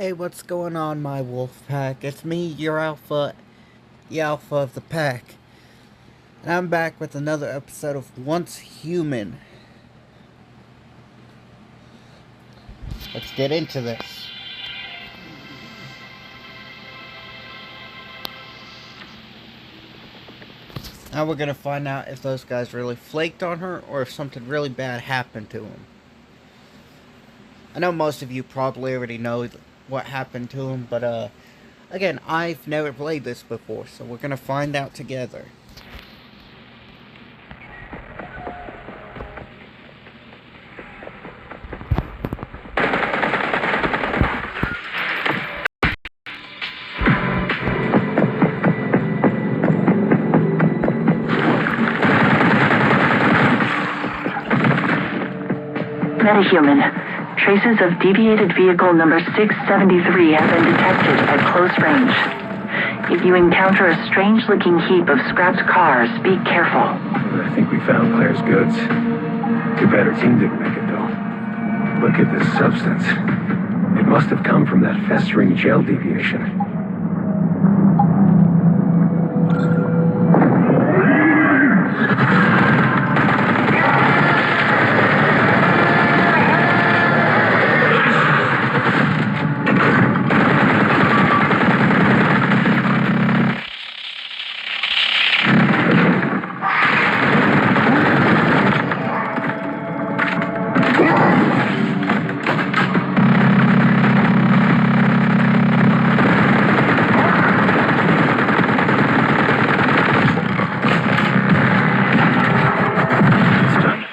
Hey, what's going on, my wolf pack? It's me, your alpha, the alpha of the pack. And I'm back with another episode of Once Human. Let's get into this. Now we're gonna find out if those guys really flaked on her or if something really bad happened to them. I know most of you probably already know what happened to them, but again, I've never played this before, so we're gonna find out together. Metahuman. Traces of deviated vehicle number 673 have been detected at close range. If you encounter a strange-looking heap of scrapped cars, be careful. I think we found Claire's goods. Too bad her team didn't make it, though. Look at this substance. It must have come from that festering gel deviation.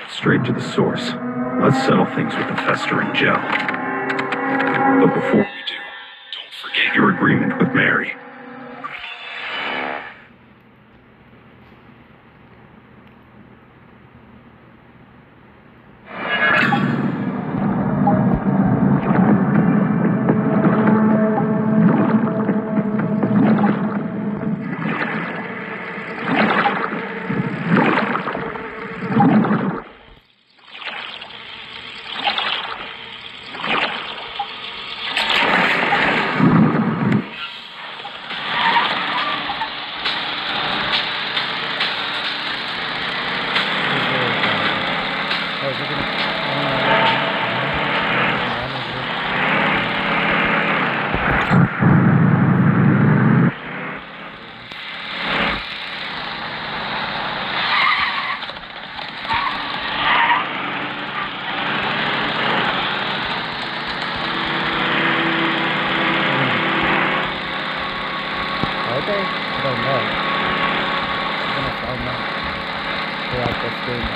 Straight to the source. Let's settle things with the festering gel. But before we do, don't forget your agreement with Mary. I don't know. I'm gonna find out throughout this game,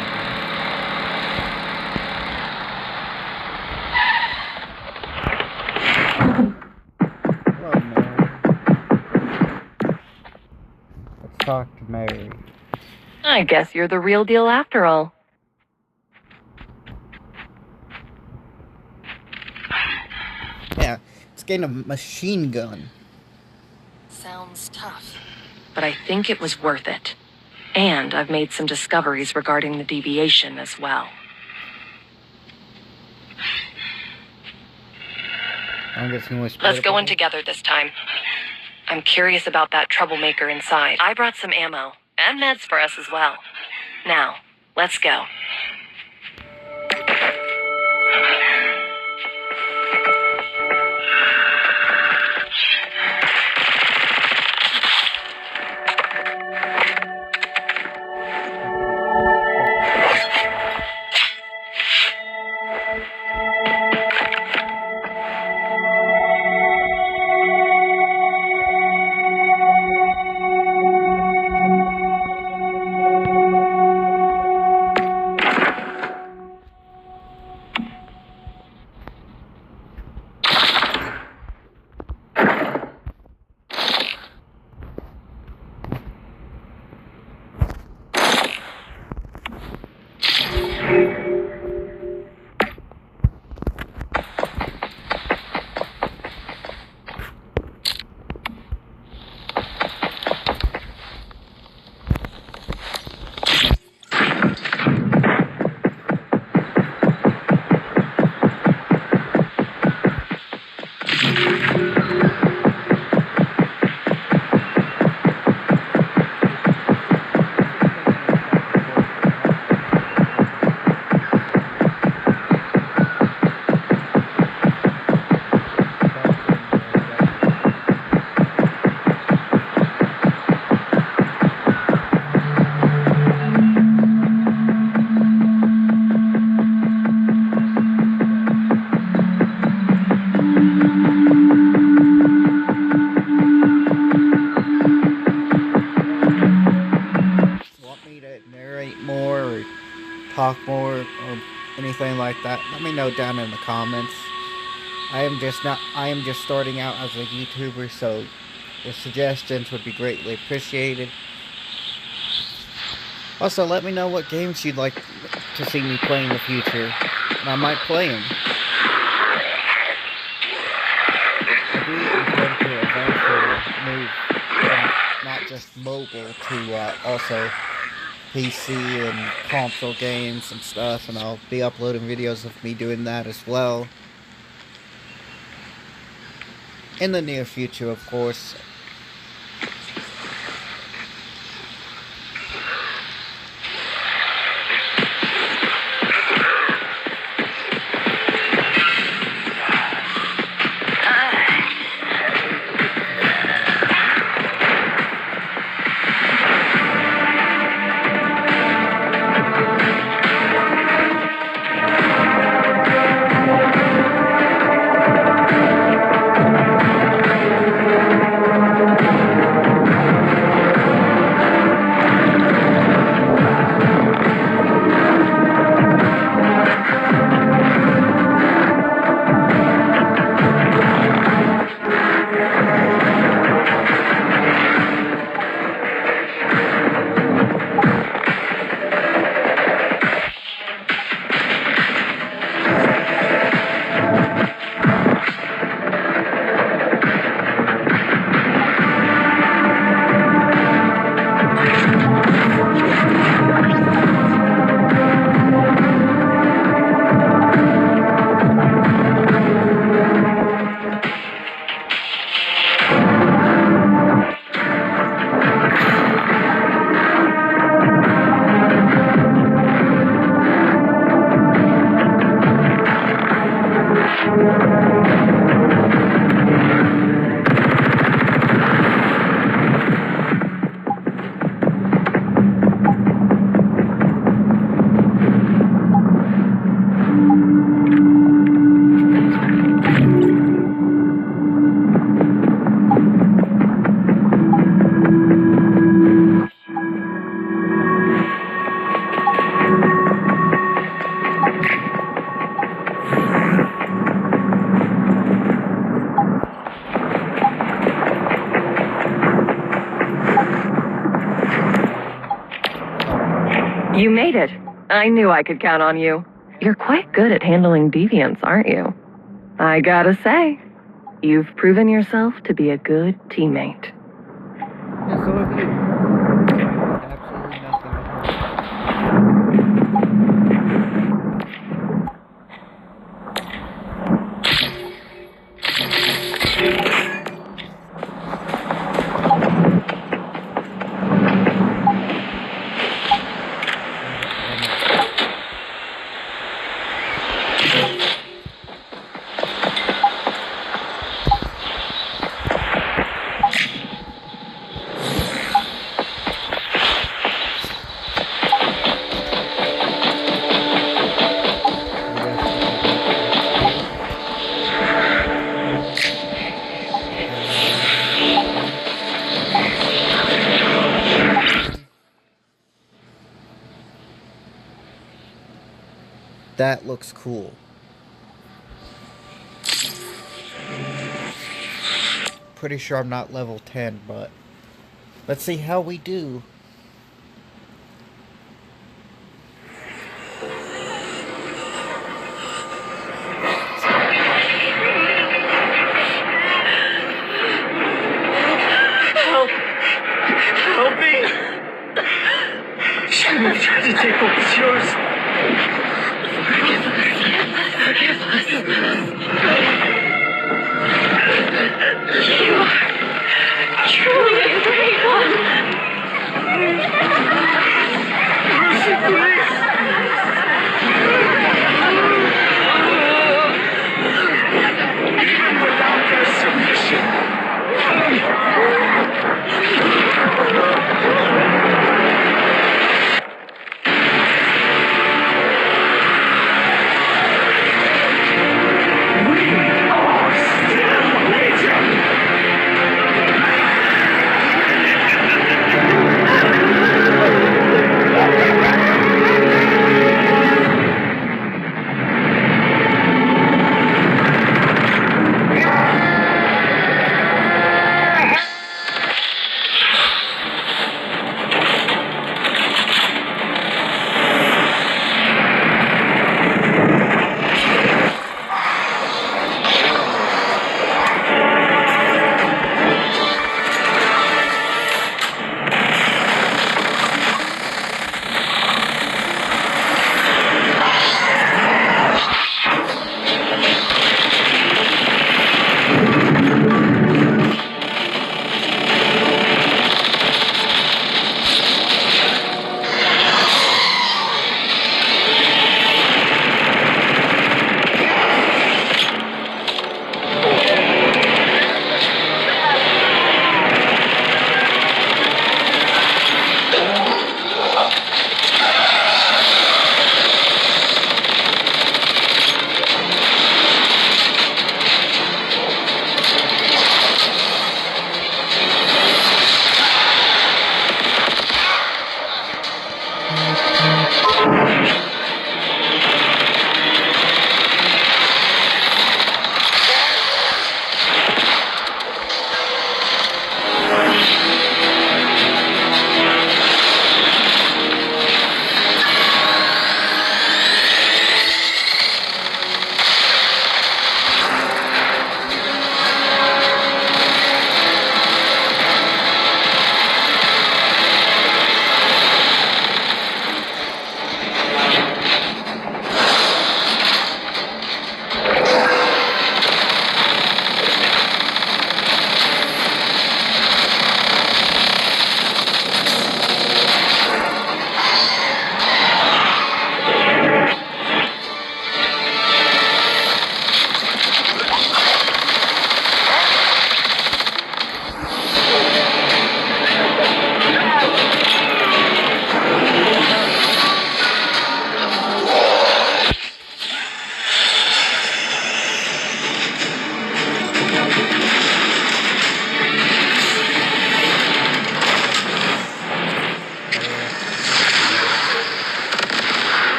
Hello, Mary. Let's talk to Mary. I guess you're the real deal after all. Yeah, it's getting a machine gun. Sounds tough, but I think it was worth it. And I've made some discoveries regarding the deviation as well. Let's go in together this time. I'm curious about that troublemaker inside. I brought some ammo and meds for us as well. Now, let's go. Talk more or anything like that, let me know down in the comments. I am just starting out as a YouTuber, so the suggestions would be greatly appreciated. Also, let me know what games you'd like to see me play in the future, and I might play them. I do intend to eventually move from not just mobile to also PC and console games and stuff, and I'll be uploading videos of me doing that as well. In the near future, of course. You made it. I knew I could count on you. You're quite good at handling deviants, aren't you? I gotta say, you've proven yourself to be a good teammate. Yeah, so have you. Absolutely nothing to hurt. That looks cool. Pretty sure I'm not level 10, but let's see how we do. Help me! Shannon tried to take what was yours. Forgive us.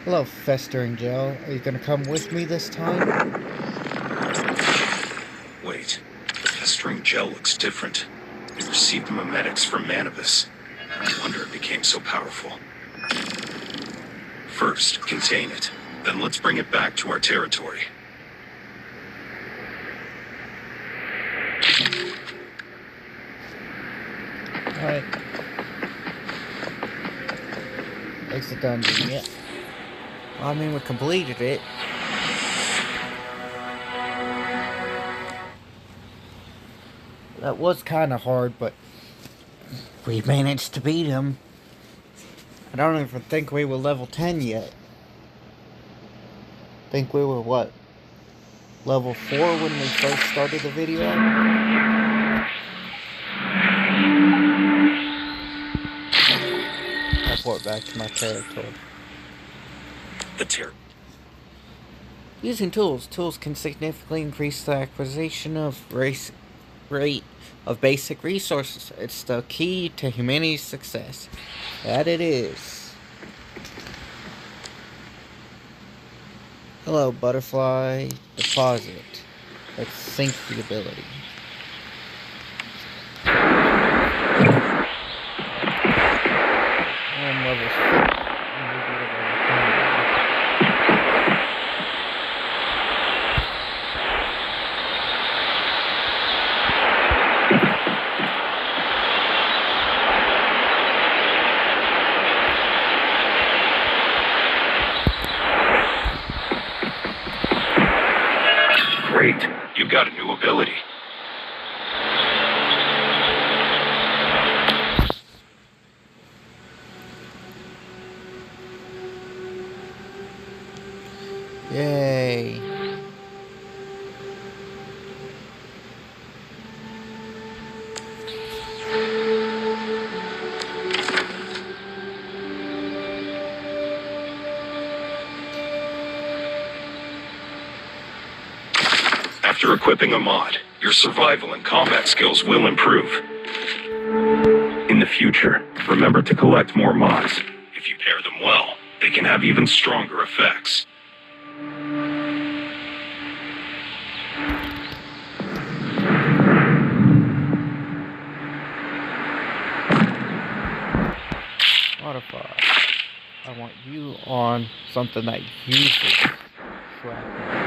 Hello, festering gel. Are you gonna come with me this time? Wait, the festering gel looks different. It received memetics from Manibus. No wonder it became so powerful. First, contain it. Then let's bring it back to our territory. Alright. Exit dungeon, yeah. Well, I mean, we completed it. That was kind of hard, but we managed to beat him. I don't even think we were level 10 yet. I think we were, what, level 4 when we first started the video? Teleport back to my territory. Using tools. Tools can significantly increase the acquisition of rate of basic resources. It's the key to humanity's success. That it is. Hello, butterfly deposit. Let's sync the ability. I'm level 6. Great, you got a new ability. Yay. After equipping a mod, your survival and combat skills will improve. In the future, remember to collect more mods. If you pair them well, they can have even stronger effects. Modify. I want you on something that uses shrapnel.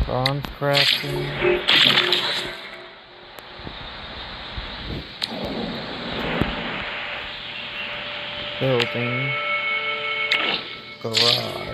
Bronze crafting. Building. Garage.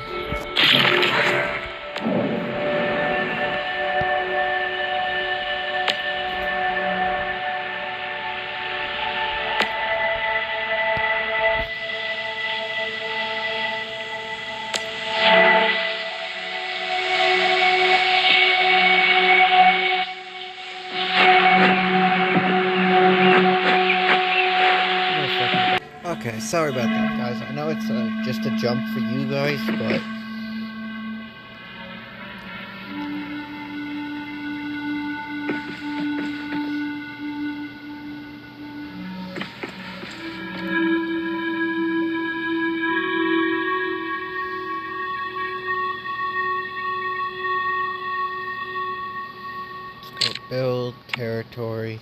Okay, sorry about that, guys. I know it's just a jump for you guys, but let's go build territory.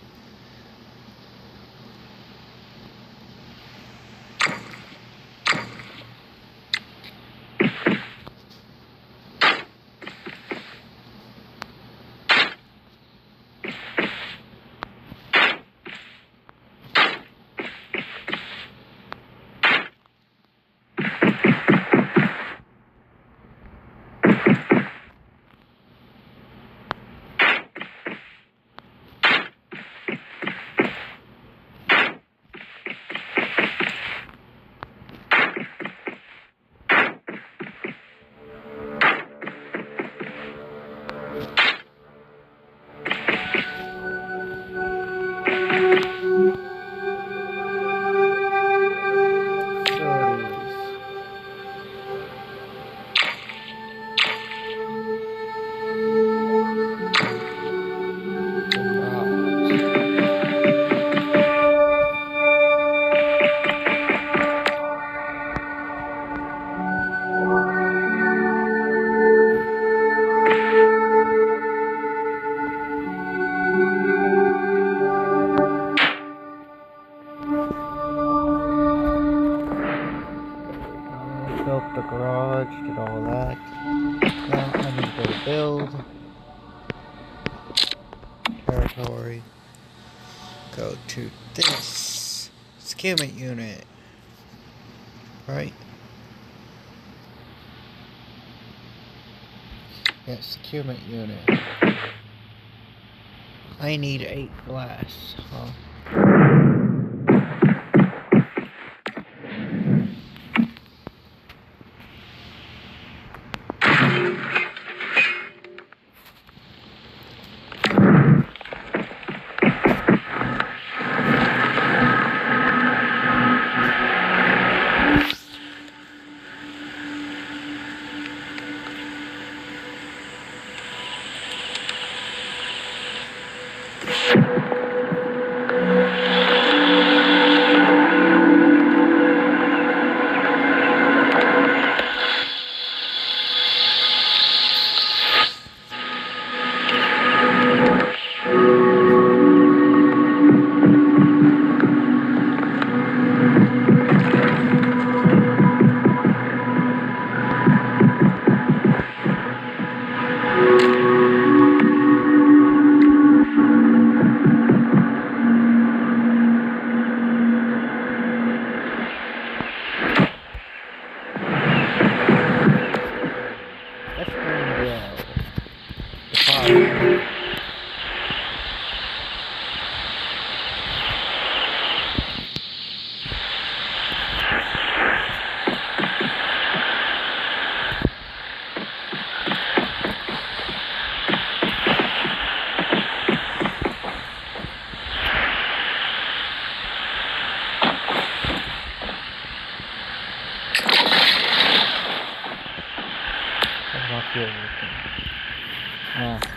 build. Territory. Go to this. Securement unit. Right? Yeah, securement unit. I need 8 glass, huh?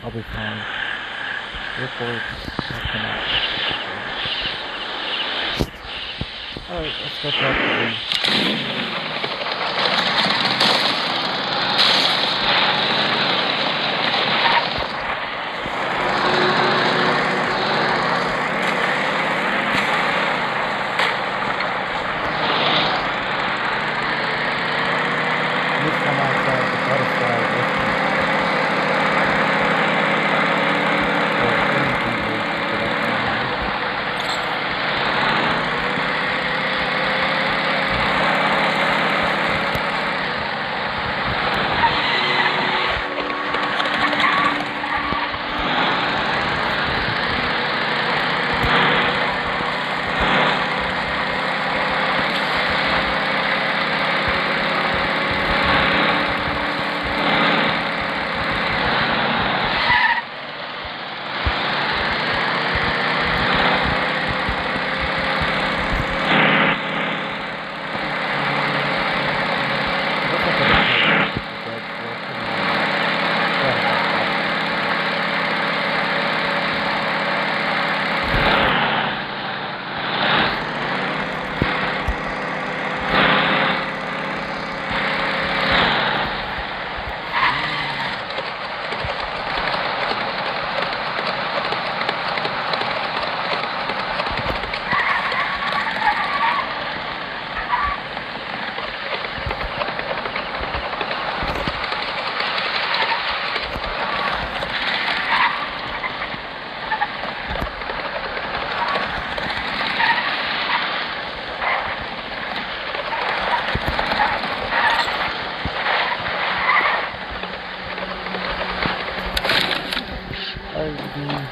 I'll be fine. Report. Alright, let's go talk to him.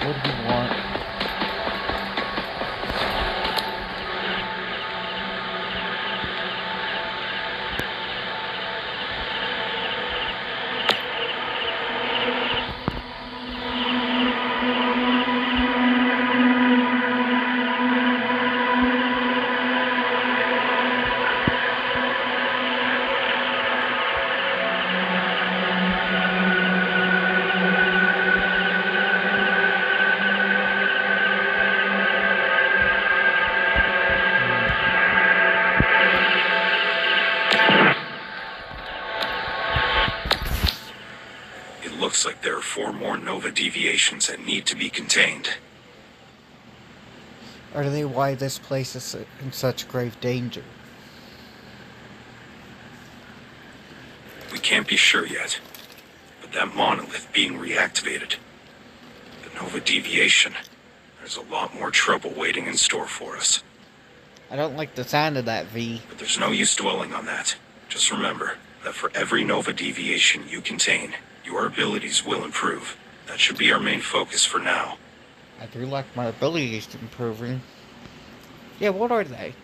What do you want? Looks like there are 4 more Nova deviations that need to be contained. Are they why this place is in such grave danger? We can't be sure yet, but with that monolith being reactivated, the Nova deviation, there's a lot more trouble waiting in store for us. I don't like the sound of that, V. But there's no use dwelling on that. Just remember that for every Nova deviation you contain, your abilities will improve. That should be our main focus for now. I do like my abilities improving. Yeah, what are they?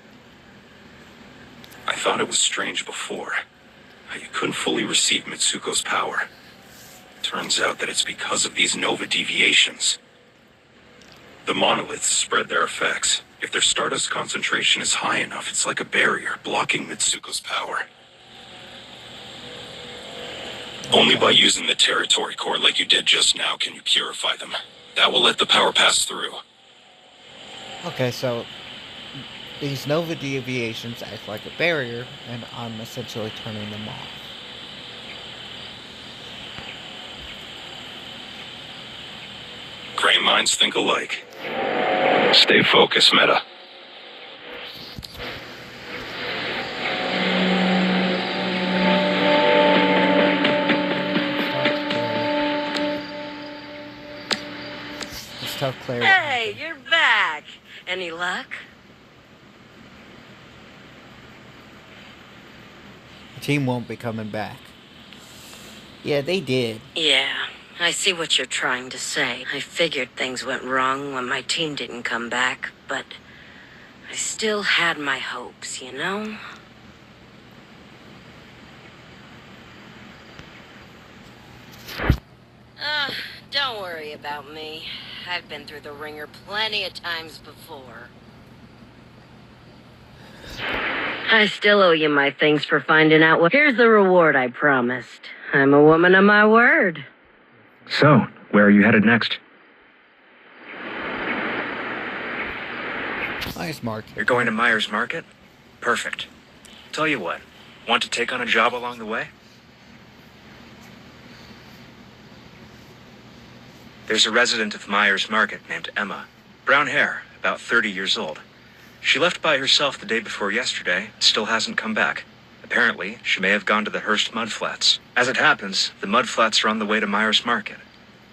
I thought it was strange before, how you couldn't fully receive Mitsuko's power. Turns out that it's because of these Nova deviations. The monoliths spread their effects. If their Stardust concentration is high enough, it's like a barrier blocking Mitsuko's power. Only by using the territory core like you did just now can you purify them. That will let the power pass through. Okay, so these Nova deviations act like a barrier, and I'm essentially turning them off. Gray minds think alike. Stay focused, Meta. Just tell Claire. Hey, you're back. Any luck? The team won't be coming back. Yeah, they did. Yeah, I see what you're trying to say. I figured things went wrong when my team didn't come back, but I still had my hopes, you know? Don't worry about me. I've been through the ringer plenty of times before. I still owe you my thanks for finding out what... Here's the reward I promised. I'm a woman of my word. So, where are you headed next? Myers Market. You're going to Myers Market? Perfect. Tell you what, want to take on a job along the way? There's a resident of Myers Market named Emma. Brown hair, about 30 years old. She left by herself the day before yesterday, still hasn't come back. Apparently, she may have gone to the Hearst Mudflats. As it happens, the Mudflats are on the way to Myers Market.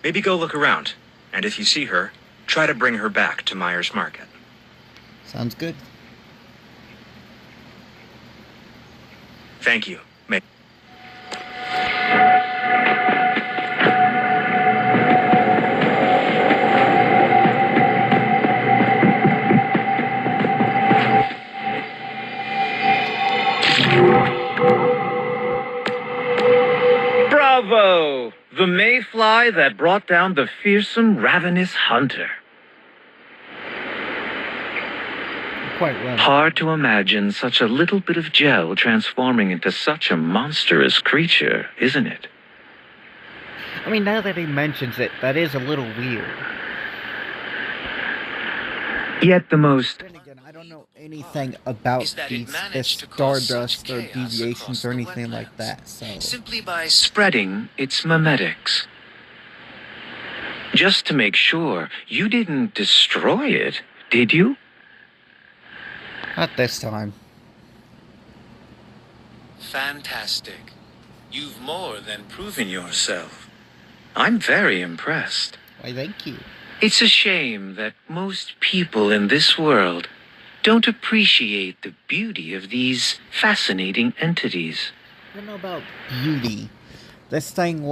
Maybe go look around, and if you see her, try to bring her back to Myers Market. Sounds good. Thank you. Bravo! The mayfly that brought down the fearsome, ravenous hunter. Quite right. Hard to imagine such a little bit of gel transforming into such a monstrous creature, isn't it? I mean, now that he mentions it, that is a little weird. Yet the most... Then again, I don't know anything about this Stardust or deviations or anything like that, so... Simply by spreading its memetics. Just to make sure, you didn't destroy it, did you? Not this time. Fantastic. You've more than proven yourself. I'm very impressed. Why, thank you. It's a shame that most people in this world don't appreciate the beauty of these fascinating entities. I don't know about beauty. This thing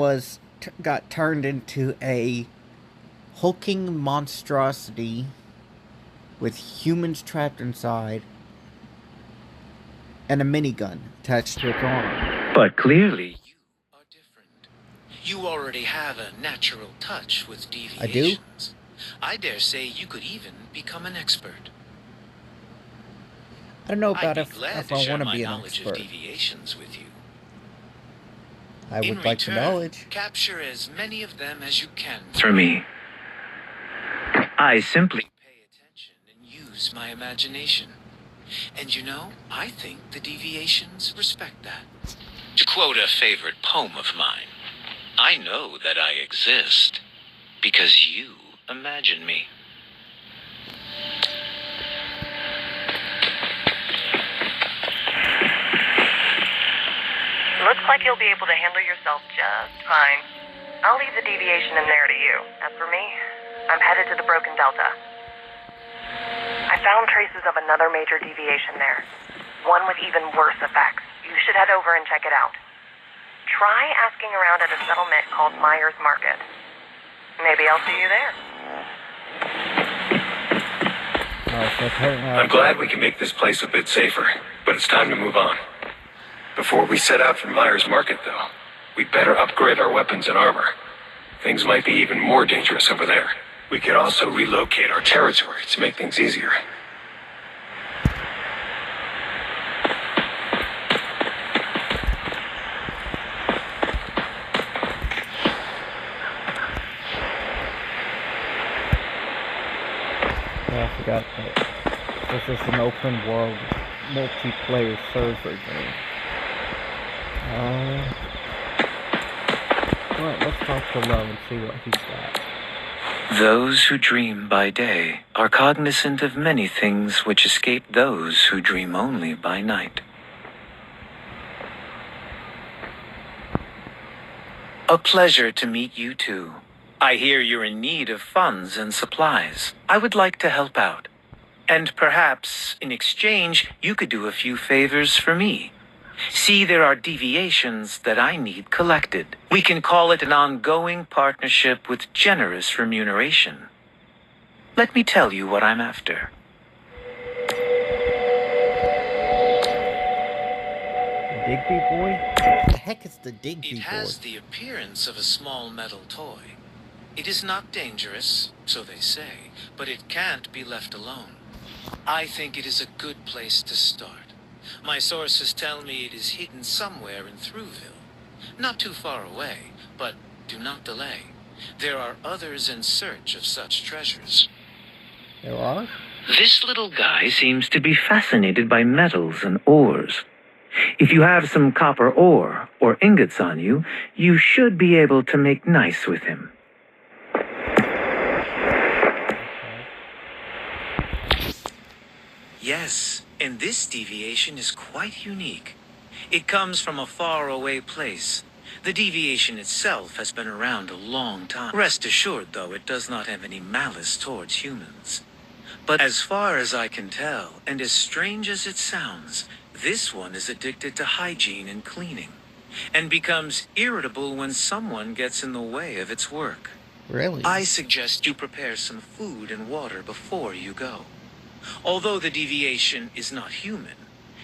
got turned into a hulking monstrosity with humans trapped inside and a minigun attached to its arm. But clearly, you are different. You already have a natural touch with deviations. I do? I dare say you could even become an expert. I don't know about I'd if be glad I to want share to my be an knowledge of expert. deviations with you. I In would like the return, knowledge. Capture as many of them as you can for me. I simply pay attention and use my imagination. And you know, I think the deviations respect that. To quote a favorite poem of mine, I know that I exist because you imagine me. Looks like you'll be able to handle yourself just fine. I'll leave the deviation in there to you. As for me, I'm headed to the Broken Delta. I found traces of another major deviation there. One with even worse effects. You should head over and check it out. Try asking around at a settlement called Myers Market. Maybe I'll see you there. I'm glad we can make this place a bit safer, but it's time to move on. Before we set out for Myers Market, though, we'd better upgrade our weapons and armor. Things might be even more dangerous over there. We could also relocate our territory to make things easier. Yeah, I forgot that this is an open world multiplayer server game. Alright, let's talk to Love and see what he's got. Those who dream by day are cognizant of many things which escape those who dream only by night. A pleasure to meet you too. I hear you're in need of funds and supplies. I would like to help out. And perhaps, in exchange, you could do a few favors for me. See, there are deviations that I need collected. We can call it an ongoing partnership with generous remuneration. Let me tell you what I'm after. Digby boy? What the heck is the Digby boy? It has the appearance of a small metal toy. It is not dangerous, so they say, but it can't be left alone. I think it is a good place to start. My sources tell me it is hidden somewhere in Thruwville. Not too far away, but do not delay. There are others in search of such treasures. There are? This little guy seems to be fascinated by metals and ores. If you have some copper ore or ingots on you, you should be able to make nice with him. Yes, and this deviation is quite unique. It comes from a faraway place. The deviation itself has been around a long time. Rest assured, though, it does not have any malice towards humans. But as far as I can tell, and as strange as it sounds, this one is addicted to hygiene and cleaning, and becomes irritable when someone gets in the way of its work. Really? I suggest you prepare some food and water before you go. Although the deviation is not human,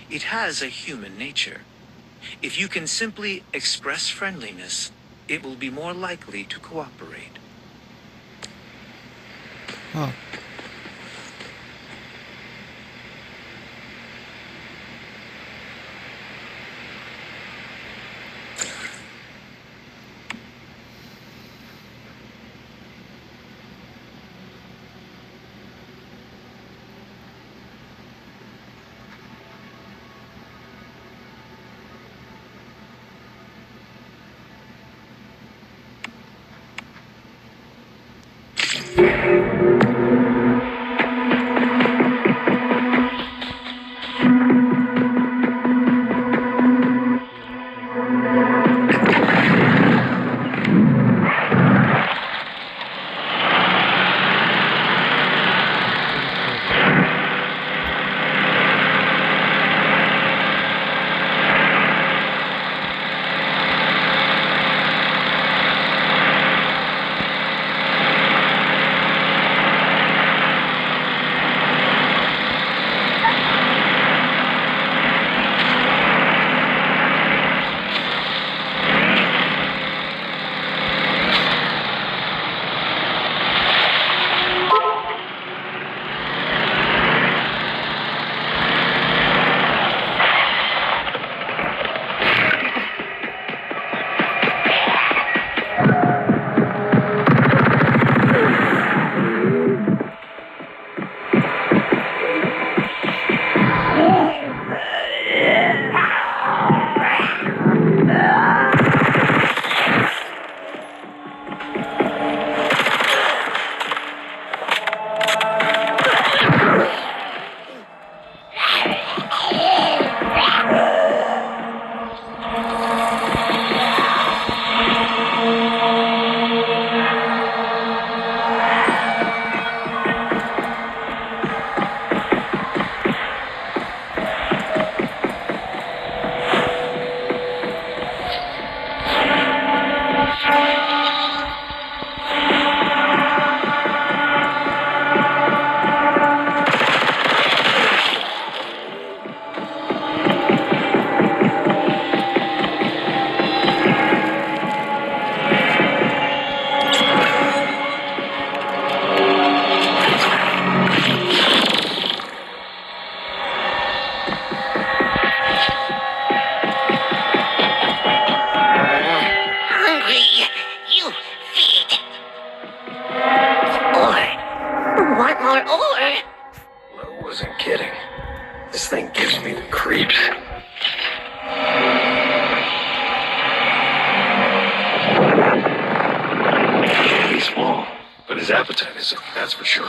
it has a human nature. If you can simply express friendliness, it will be more likely to cooperate. Huh. Lo wasn't kidding. This thing gives me the creeps. He's small, but his appetite isn't, that's for sure.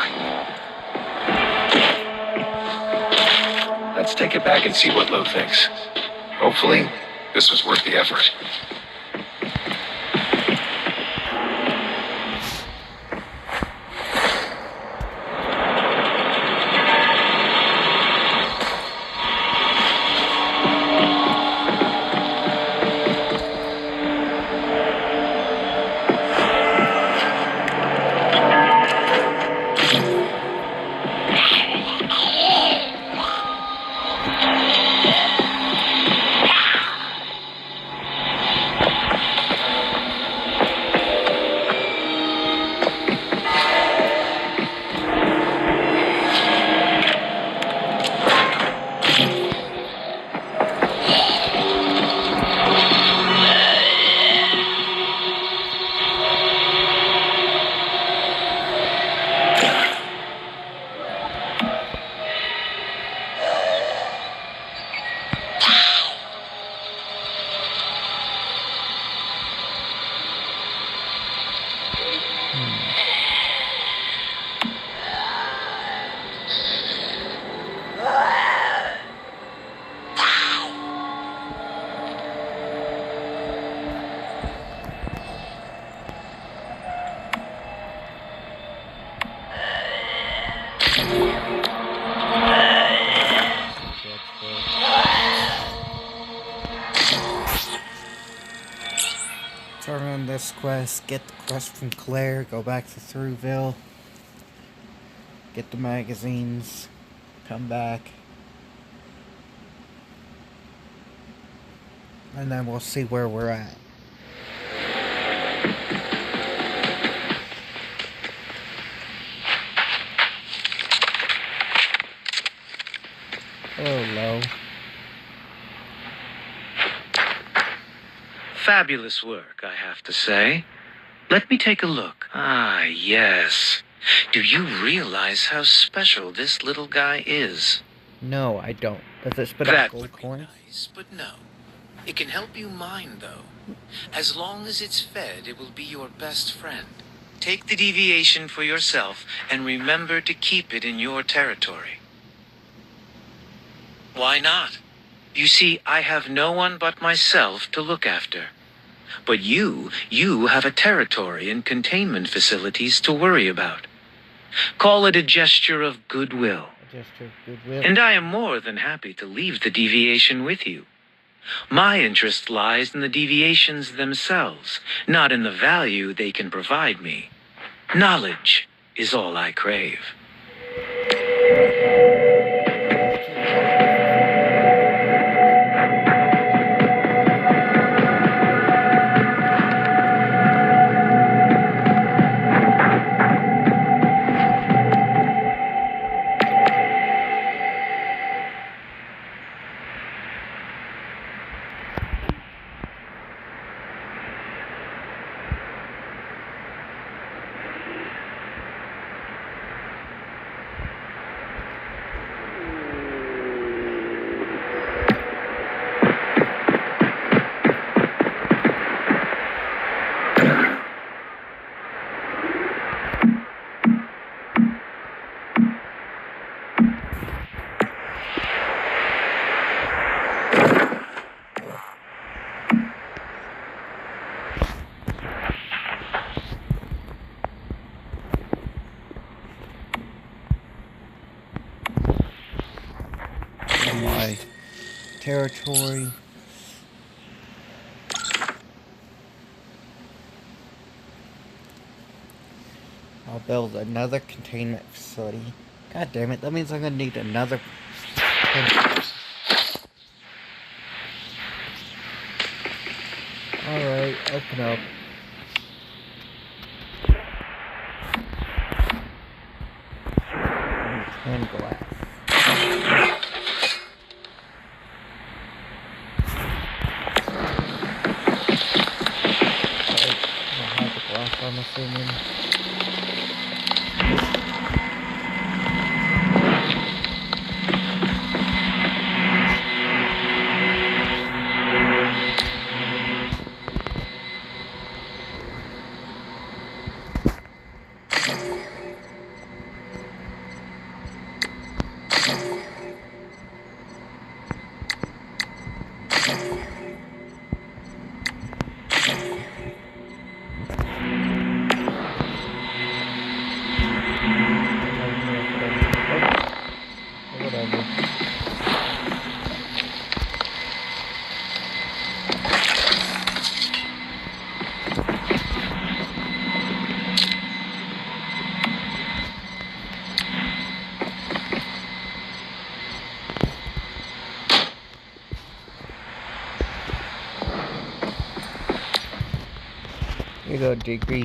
Let's take it back and see what Lo thinks. Hopefully, this was worth the effort. Turn on this quest, get the quest from Claire, go back to Thruwville, get the magazines, come back, and then we'll see where we're at. Hello, Lo. Fabulous work, I have to say. Let me take a look. Ah, yes. Do you realize how special this little guy is? No, I don't. Does it spit out That gold would be coins? nice, but no. It can help you mine, though. As long as it's fed, it will be your best friend. Take the deviation for yourself, and remember to keep it in your territory. Why not? You see, I have no one but myself to look after. But you have a territory and containment facilities to worry about. Call it a gesture of goodwill. A gesture of goodwill. And I am more than happy to leave the deviation with you. My interest lies in the deviations themselves, not in the value they can provide me. Knowledge is all I crave. My territory. I'll build another containment facility. God damn it, that means I'm gonna need another. Alright, open up. And glass. I'm assuming. go, Digby.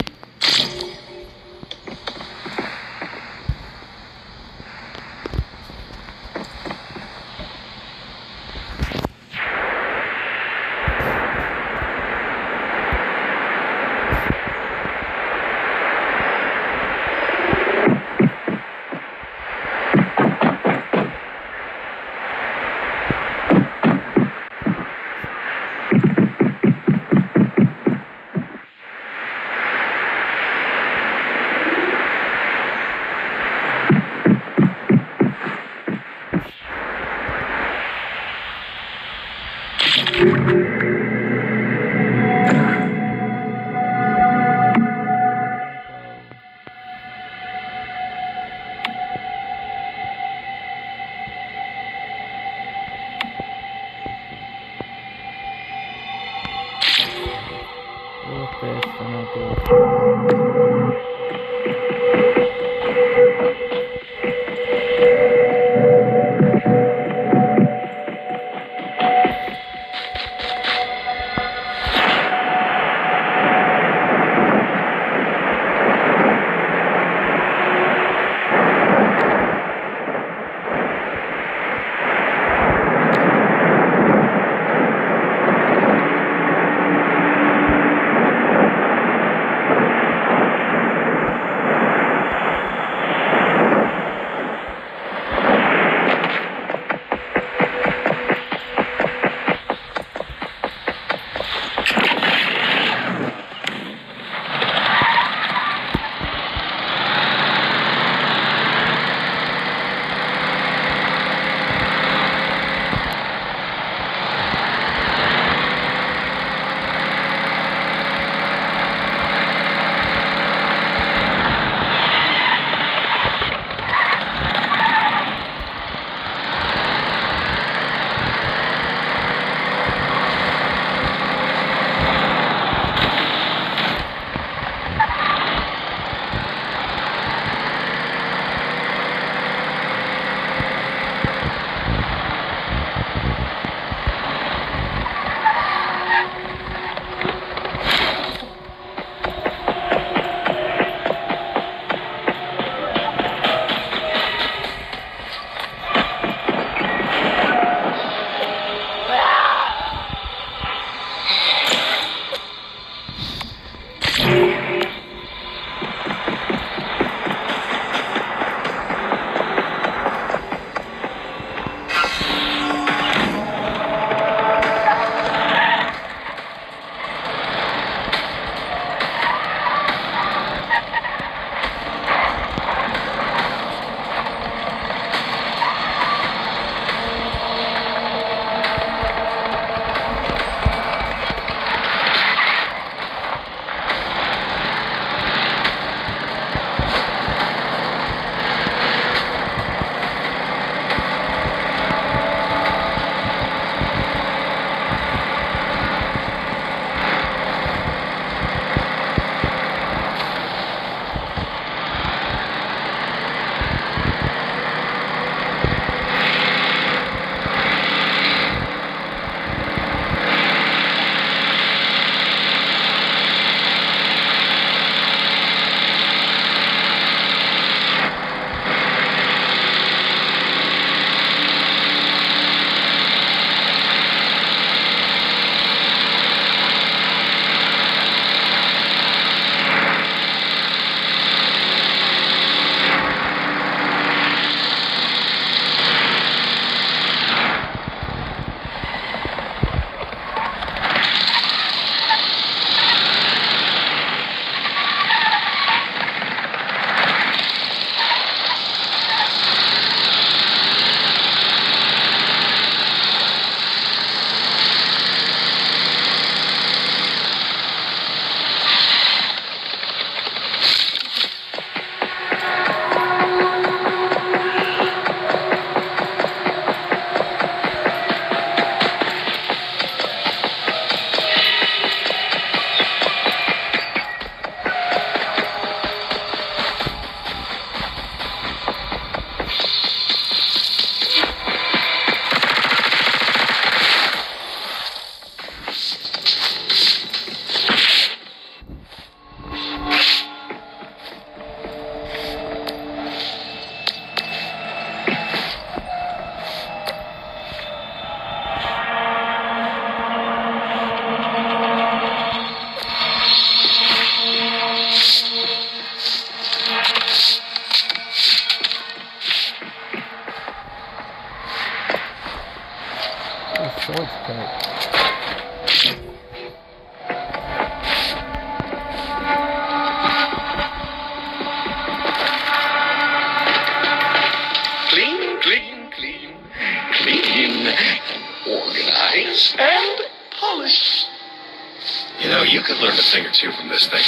thing or two from this thing.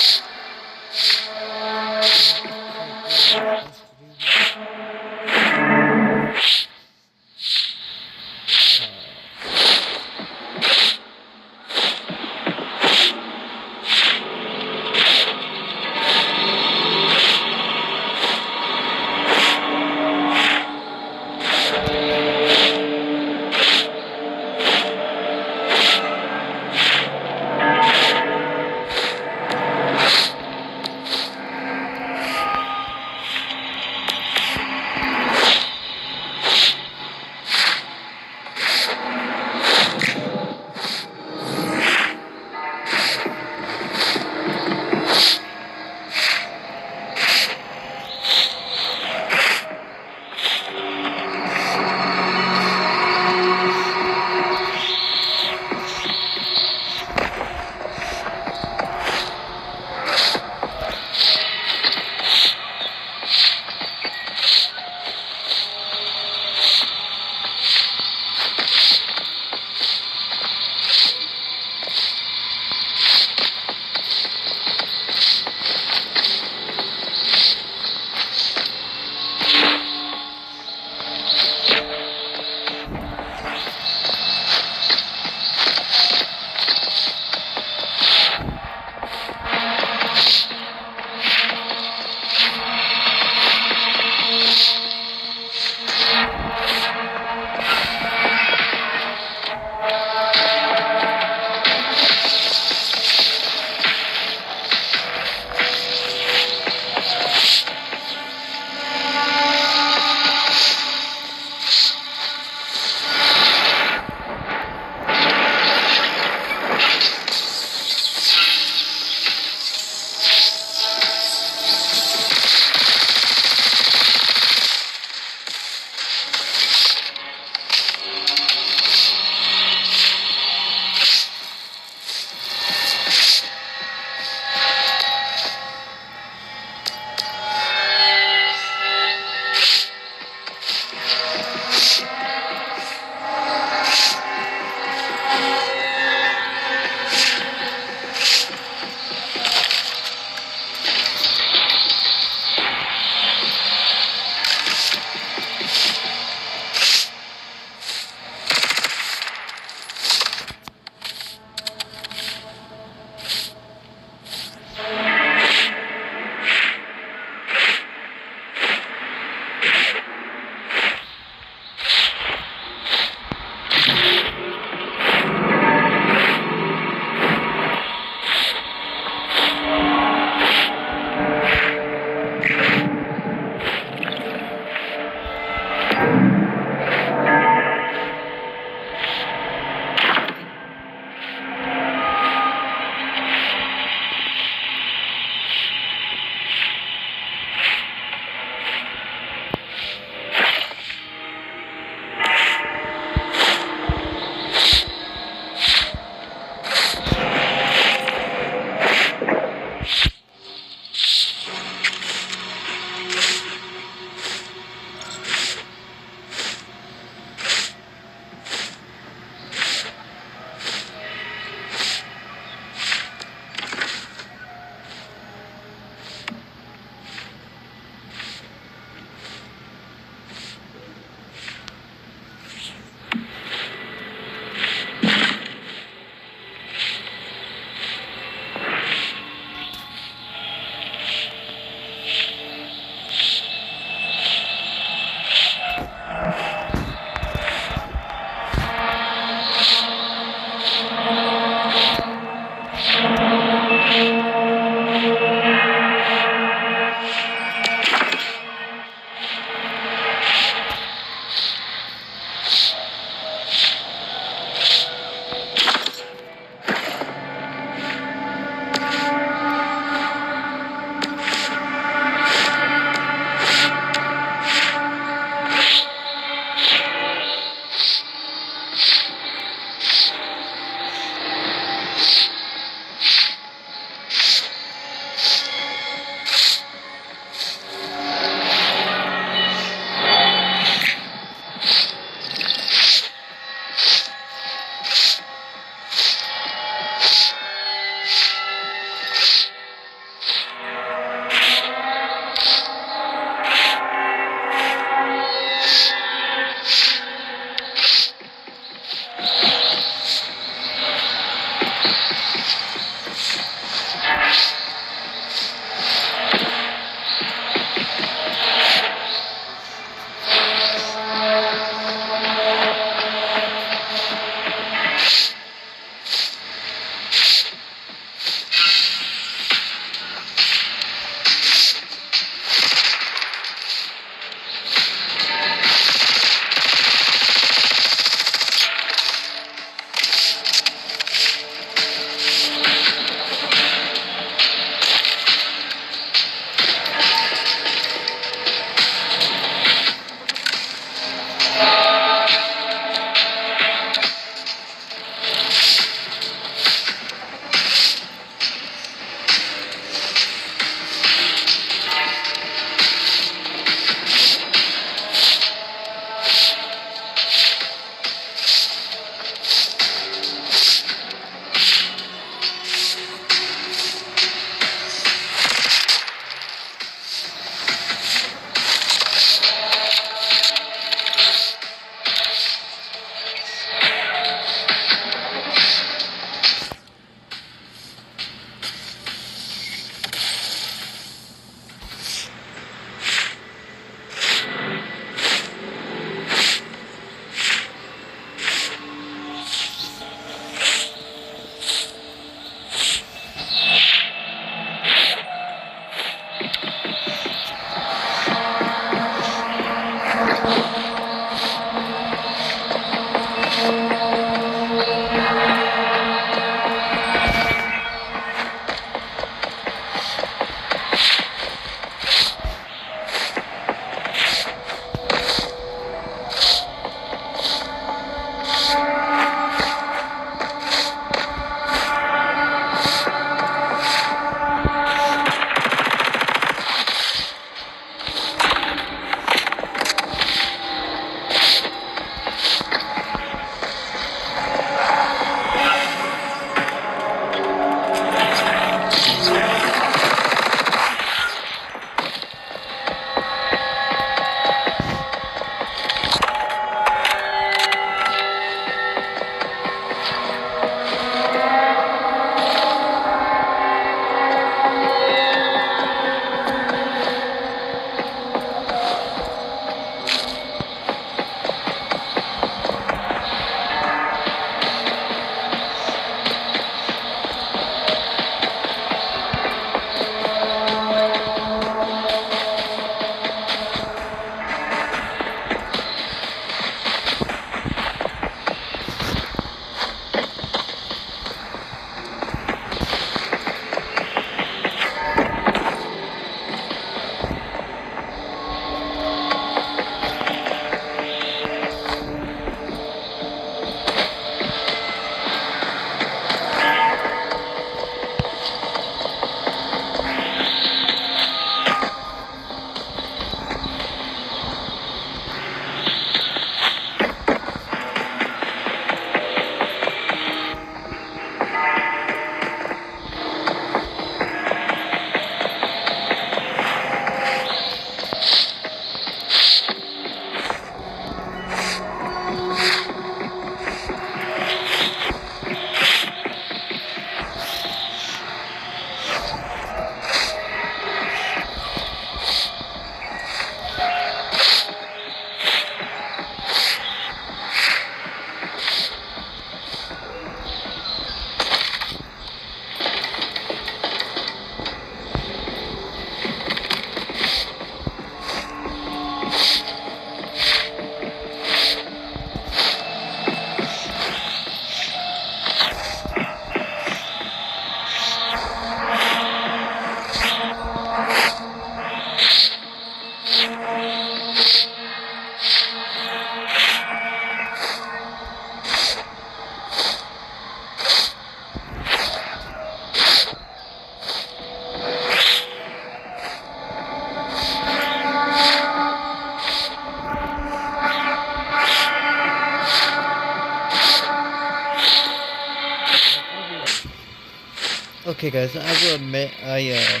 Okay, guys, I will admit I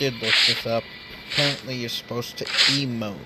did look this up. Apparently, you're supposed to emote.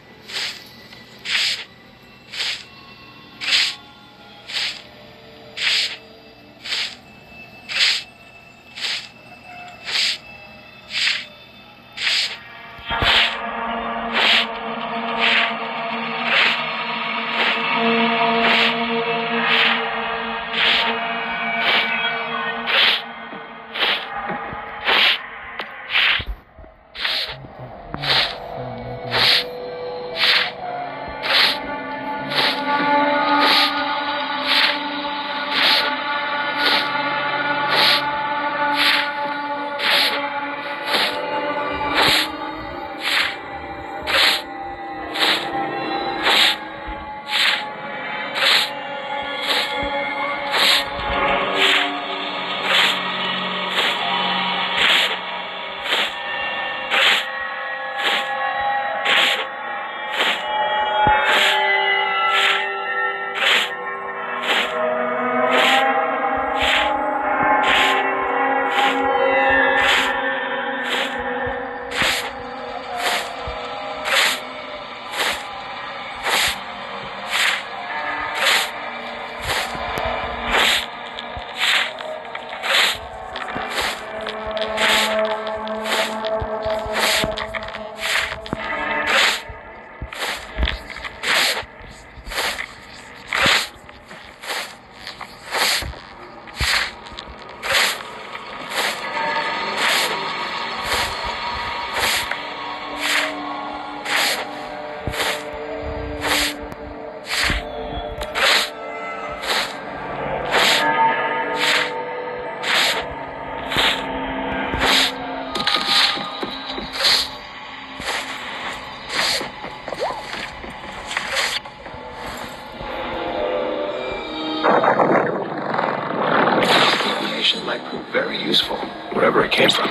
Might prove very useful, wherever it came from.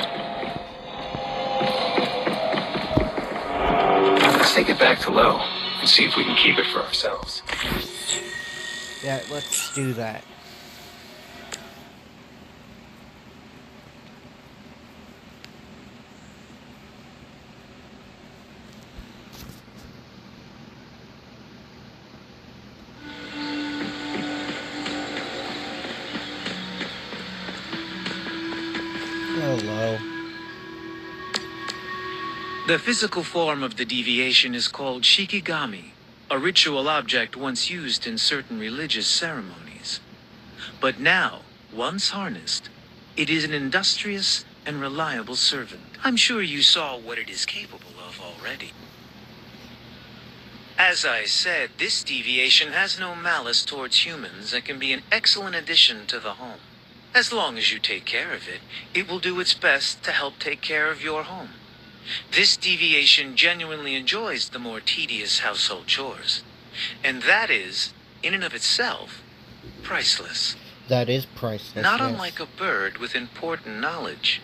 Let's take it back to Lowe and see if we can keep it for ourselves. Yeah, let's do that. Hello. The physical form of the deviation is called shikigami, a ritual object once used in certain religious ceremonies. But now, once harnessed, it is an industrious and reliable servant. I'm sure you saw what it is capable of already. As I said, this deviation has no malice towards humans and can be an excellent addition to the home. As long as you take care of it, it will do its best to help take care of your home. This deviation genuinely enjoys the more tedious household chores. And that is, in and of itself, priceless. That is priceless. Not yes. unlike a bird with important knowledge.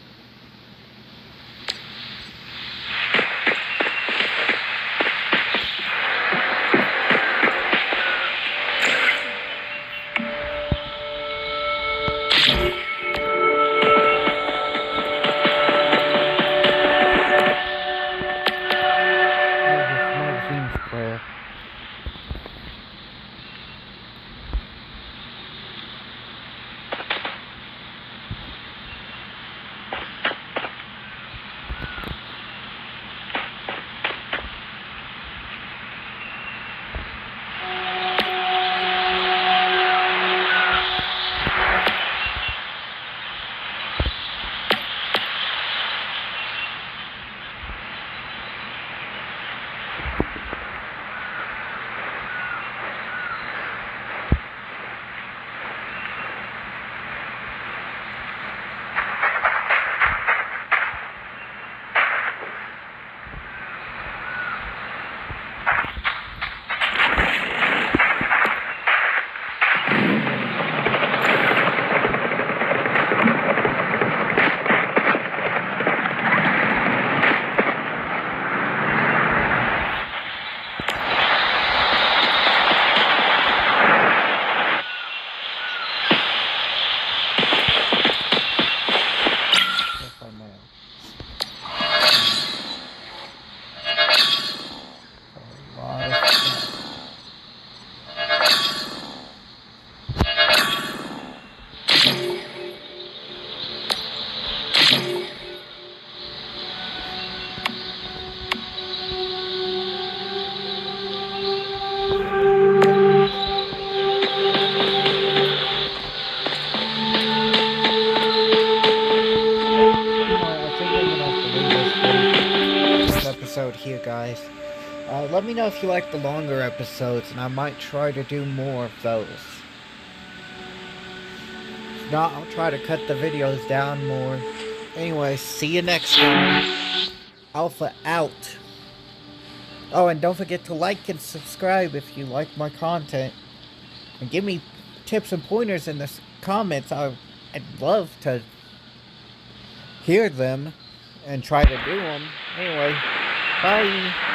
guys. Let me know if you like the longer episodes, and I might try to do more of those. If not, I'll try to cut the videos down more. Anyway, see you next time. Alpha out. Oh, and don't forget to like and subscribe if you like my content. And give me tips and pointers in the comments. I'd love to hear them and try to do them. Anyway, bye.